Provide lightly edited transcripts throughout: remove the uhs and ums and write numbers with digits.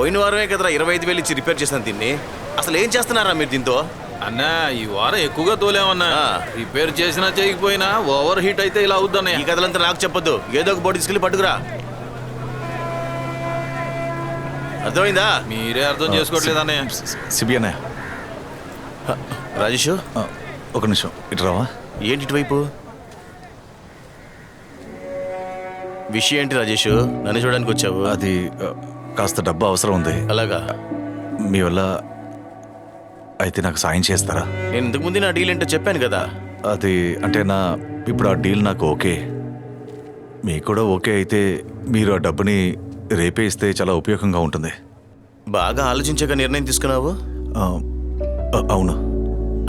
పోయిన వారమే కదరా 25,000 ఇచ్చి రిపేర్ చేస్తాను దీన్ని. అసలు ఏం చేస్తున్నారా మీరు దీంతో? అన్నా ఈ వారం ఎక్కువగా తోలేమన్నా. రిపేర్ చేసినా చేయకపోయినా ఓవర్ హీట్ అయితే ఇలా అవుద్దన్నయ్య. ఈ కథలంతా నాకు చెప్పొద్దు, ఏదో ఒక బోర్డు తీసుకెళ్ళి పట్టుకురా. అర్థమైందా? మీరే అర్థం చేసుకోవట్లేదు అన్నయ్య. సిబి అన్నయ్య. రాజేష్ ఒక నిమిషం ఇటు రావా? ఏంటి ఇటువైపు? విషయం ఏంటి రాజేష్? నన్ను చూడడానికి వచ్చావు? అది కాస్త డబ్బు అవసరం ఉంది. అలాగా? మీ వల్ల అయితే నాకు సాయం చేస్తారా? నేను ఇంతకుముందు నా డీల్ ఏంటో చెప్పాను కదా. అది అంటే ఇప్పుడు ఆ డీల్ నాకు ఓకే, మీకు కూడా ఓకే అయితే మీరు ఆ డబ్బుని రేపే ఇస్తే చాలా ఉపయోగంగా ఉంటుంది. బాగా ఆలోచించాక నిర్ణయం తీసుకున్నావు? అవును.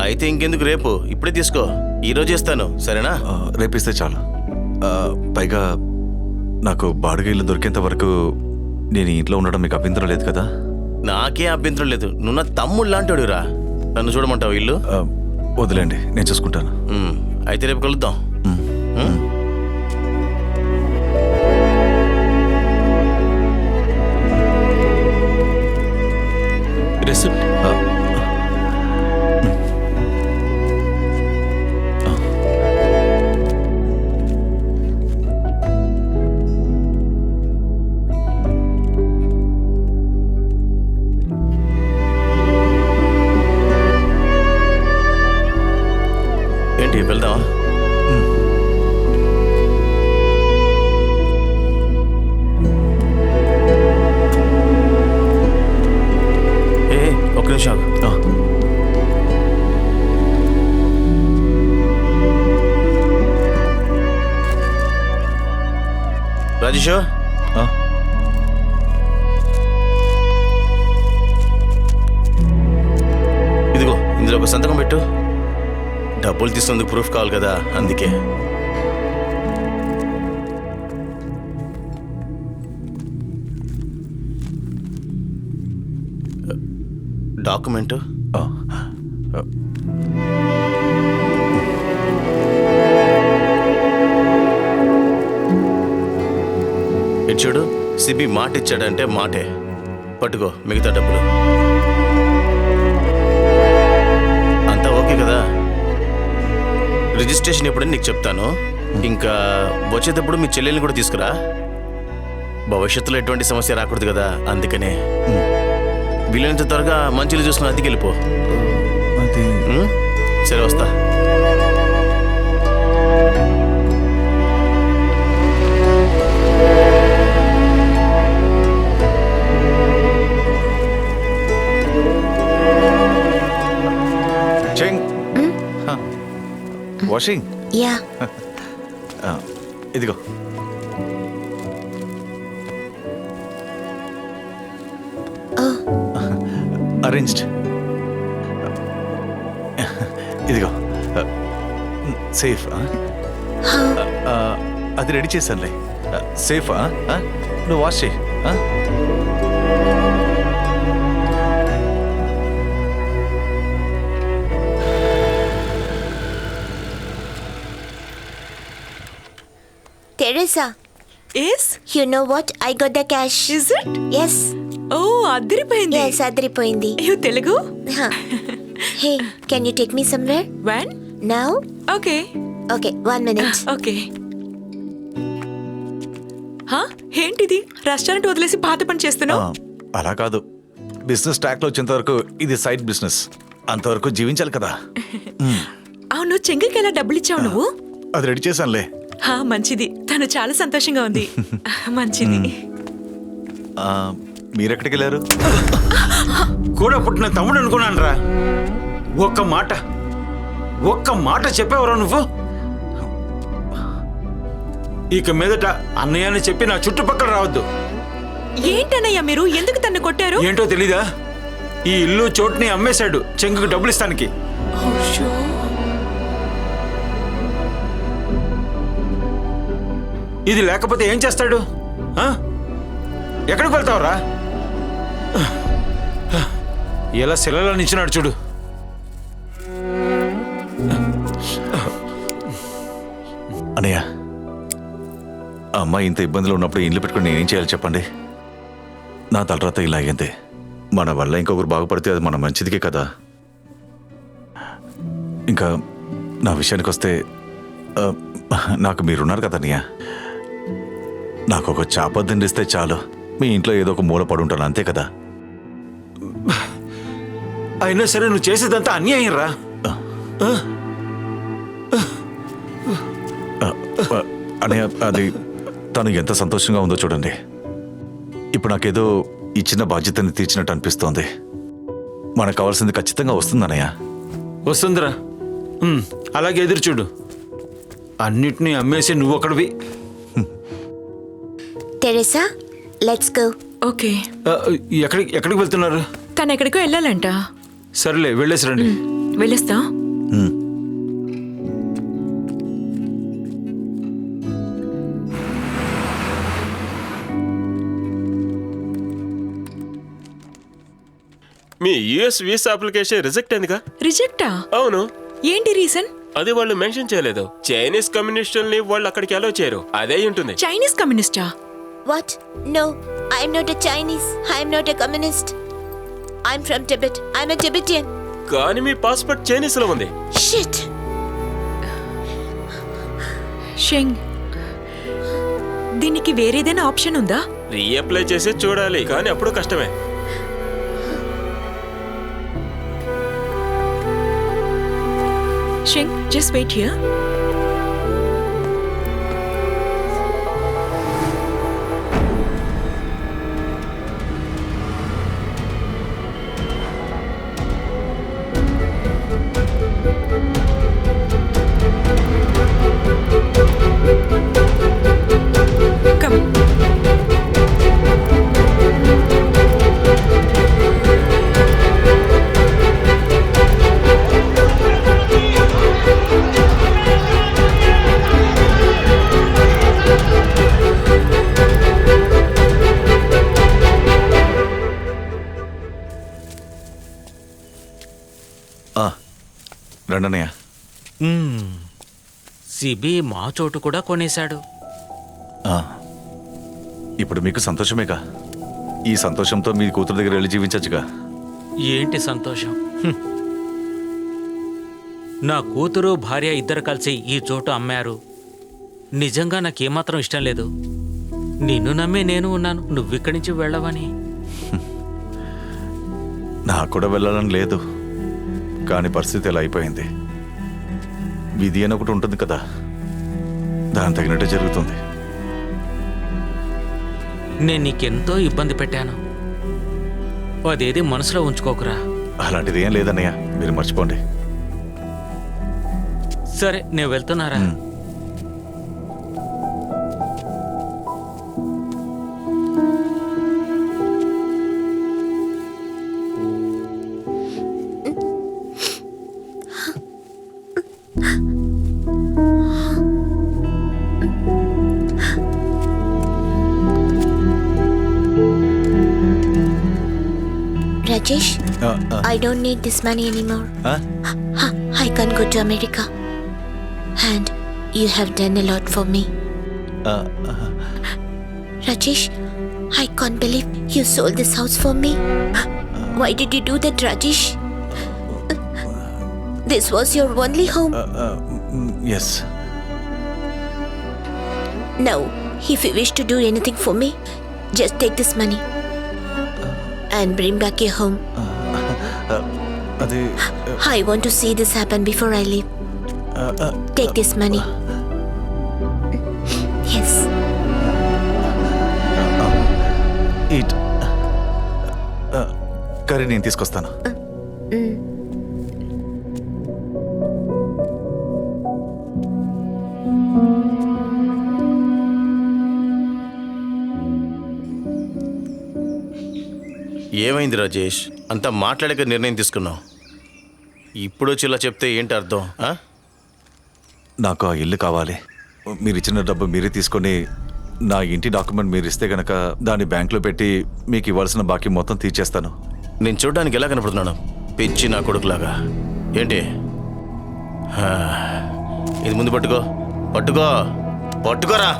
అయితే ఇంకెందుకు, రేపు ఇప్పుడే తీసుకో. ఈరోజు ఇస్తాను, సరేనా? రేపు ఇస్తే చాలు. పైగా నాకు బాడుగ ఇల్లు దొరికేంత వరకు నేను ఇంట్లో ఉండడం మీకు అభ్యంతరం లేదు కదా? నాకే అభ్యంతరం లేదు. నువ్వు నా తమ్ముడు లాంటివాడురా. నన్ను చూడమంటావు ఇల్లు? వదిలేండి, నేను చూసుకుంటాను. అయితే రేపు కలుద్దాం. రెసిప్ట్ ఏంటి, వెళ్దామా? ఒక్క నిమిషం. రాజేష్, ఇదిగో ఇందులో ఒక సంతకం పెట్టు. డబ్బులు తీసుకున్నందుకు ప్రూఫ్ కావాలి కదా, అందుకే. డాక్యుమెంటు ఇటు చూడు. సిబి మాట ఇచ్చాడంటే మాటే. పట్టుకో మిగతా డబ్బులు. అంతా ఓకే కదా? రిజిస్ట్రేషన్ ఎప్పుడని నీకు చెప్తాను. ఇంకా వచ్చేటప్పుడు మీ చెల్లెల్ని కూడా తీసుకురా. భవిష్యత్తులో ఎటువంటి సమస్య రాకూడదు కదా, అందుకనే. వీలైనంత త్వరగా మంచిలు చూసుకుని అద్దెకి వెళ్ళిపో. సరే, వస్తా. వాషింగ్ యా ఇదిగో. అరేంజ్డ్. ఇదిగో సేఫ్. అది రెడీ చేశానులే. సేఫా? నువ్వు వాష్ చేయి. Teresa. Yes? You know what? I got the cash. Is it? Yes. Oh, adiripoyindi. Yes, adiripoyindi. You Telugu? Huh. Hey, can you take me somewhere? When? Now? Okay. Okay, 1 minute. Okay. ఏంటిది? Restaurant వదిలేసి పాత పని చేస్తున్నావు? అలా కాదు, business track లో వచ్చేంత వరకు ఇది సైడ్ బిజినెస్, అంతవరకు జీవించాలి కదా. అవును, చెంగికి ఎలా డబ్బులు ఇచ్చావు నువ్వు? అది రెడీ చేశానులే. మంచిది, తను చాలా సంతోషంగా ఉంది. మంచిది. మీరెక్కడికి వెళ్ళారు? కూడా పుట్టిన తమ్ముడు అనుకున్నాను రా. ఒక్క మాట చెప్పేవరా నువ్వు? ఇక మీదట అన్నయ్య అని చెప్పి నా చుట్టుపక్కల రావద్దు. ఏంటన్నయ్య మీరు? ఎందుకు తన్ను కొట్టారు? ఏంటో తెలీదా? ఈ ఇల్లు చోటుని అమ్మేశాడు చెంగుకు డబ్బులు ఇస్తానికి. ఇది లేకపోతే ఏం చేస్తాడు? ఎక్కడికి వెళ్తావురా? ఎలా శిలలో నించున్నాడు చూడు. అన్నయ్య, ఆ అమ్మాయి ఇంత ఇబ్బందులు ఉన్నప్పుడు ఇంట్లో పెట్టుకుని నేనేం చేయాలి చెప్పండి? నా తలరాత ఇలా అయ్యింది. మన వల్ల ఇంకొకరు బాగుపడితే అది మన మంచిదికే కదా. ఇంకా నా విషయానికి వస్తే నాకు మీరున్నారు కదా అన్నయ్య. నాకు ఒక చేప దిండిస్తే చాలు, మీ ఇంట్లో ఏదో ఒక మూల పడి ఉంటాను, అంతే కదా. అయినా సరే నువ్వు చేసేదంతా అన్యాయం రా. అన్నయ్య, అది తను ఎంత సంతోషంగా ఉందో చూడండి. ఇప్పుడు నాకేదో ఈ చిన్న బాధ్యతని తీర్చినట్టు అనిపిస్తోంది. మనకు కావాల్సింది ఖచ్చితంగా వస్తుంది అన్నయ్య. వస్తుందిరా, అలాగే ఎదురు చూడు. అన్నిటినీ అమ్మేసి నువ్వు ఒకడివి. Teresa, let's go. ఓకే, ఎక్కడికి వెళ్తున్నారు? తను ఎక్కడికో వెళ్ళాలంట. సరేలే, వెళ్ళేసి రండి. వెళ్ళొస్తా. మీ యుఎస్ వీసా అప్లికేషన్ రిజెక్ట్ అయిందిగా? రిజెక్టా? అవును. ఏంటి రీజన్? అది వాళ్ళు మెన్షన్ చేయలేదు. చైనీస్ కమ్యూనిస్టుల్ని వాళ్ళు అక్కడికి అలో చేయరు. అదే ఉంటుంది. Chinese కమ్యూనిస్టా? What? No, I'm not a Chinese. I'm not a communist. I'm from Tibet. I'm a Tibetan. కానీ మీ పాస్పోర్ట్ చైనీస్ లో ఉంది. Shit. షెంగ్, దీనికి వేరేదైనా ఆప్షన్ ఉందా? రీఅప్లై చేసి చూడాలి, కానీ అప్పుడు కష్టమే. Sheng, just wait here. Come. రండన్నయ్య. సిబి మా చోటు కూడా కొనేశాడు. ఇప్పుడు మీకు సంతోషమేగా. ఈ సంతోషంతో మీ కూతురు దగ్గర వెళ్ళి జీవించచ్చుగా. ఏంటి సంతోషం? నా కూతురు భార్య ఇద్దరు కలిసి ఈ చోటు అమ్మారు. నిజంగా నాకేమాత్రం ఇష్టం లేదు. నిన్ను నమ్మే నేను ఉన్నాను, నువ్విక్కడి నుంచి వెళ్ళవని. నాకు కూడా వెళ్ళాలని లేదు, కానీ పరిస్థితి ఎలా అయిపోయింది. విధి అని ఒకటి ఉంటుంది కదా, దాని తగినట్టే జరుగుతుంది. నేను నీకెంతో ఇబ్బంది పెట్టాను, అదేది మనసులో ఉంచుకోకురా. అలాంటిది ఏం లేదన్నయ్య, మీరు మర్చిపోండి. సరే, నేను వెళ్తున్నారా? Rajesh, I don't need this money anymore. I can't go to America. And you have done a lot for me. Rajesh, I can't believe you sold this house for me. Why did you do that, Rajesh? This was your only home. Yes. Now, if you wish to do anything for me, just take this money and bring back your home. అది I want to see this happen before I leave. Take this money. Yes. Eat. Curry నేను తీసుకొస్తాను. ఏమైంది రాజేష్? అంతా మాట్లాడక నిర్ణయం తీసుకున్నావు. ఇప్పుడు వచ్చి ఇలా చెప్తే ఏంటి అర్థం? నాకు ఆ ఇల్లు కావాలి. మీరు ఇచ్చిన డబ్బు మీరే తీసుకొని నా ఇంటి డాక్యుమెంట్ మీరు ఇస్తే గనక దాన్ని బ్యాంకులో పెట్టి మీకు ఇవ్వాల్సిన బాకీ మొత్తం తీర్చేస్తాను. నేను చూడడానికి ఎలా కనపడుతున్నాను? పిచ్చి నా కొడుకులాగా ఏంటి? ఇది ముందు పట్టుకో, పట్టుకోరా.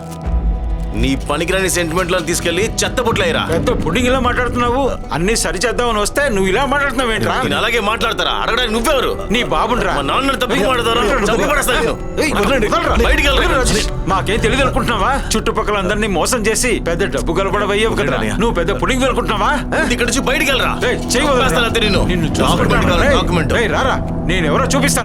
నీ పనికిరాని సెంటిమెంట్లో తీసుకెళ్లి చెత్త బుట్లయ్యరా. పెద్ద పుడ్డింగ్ ఇలా మాట్లాడుతున్నావు. అన్ని సరి చేద్దామని వస్తే నువ్వు ఇలా మాట్లాడుతున్నావు ఏంట్రా? నేను అలాగే మాట్లాడతారా? అడగడానికి నువ్వెవరు? నీ బాబుండ్రా. మా నాన్న తప్పు మాట్లాడతారా? చంపి పడేస్తాను నేను. ఏయ్, వదలండి. బయటికి వెళ్ళరా. వదలండి. మాకేం తెలియదు అనుకుంటున్నావా? చుట్టుపక్కల అందరినీ మోసం చేసి పెద్ద డబ్బు గలపడవయ్యావు కదా. నువ్వు పెద్ద పుడింగ్ అనుకుంటున్నావా? ఇక్కడ నుంచి బయటికి వెళ్ళరా. ఏయ్, చెయ్యి వదలండి. నిన్ను నిన్ను చూసుకుంటాను. డాక్యుమెంట్ ఏయ్, రారా, నేను ఎవరో చూపిస్తాను.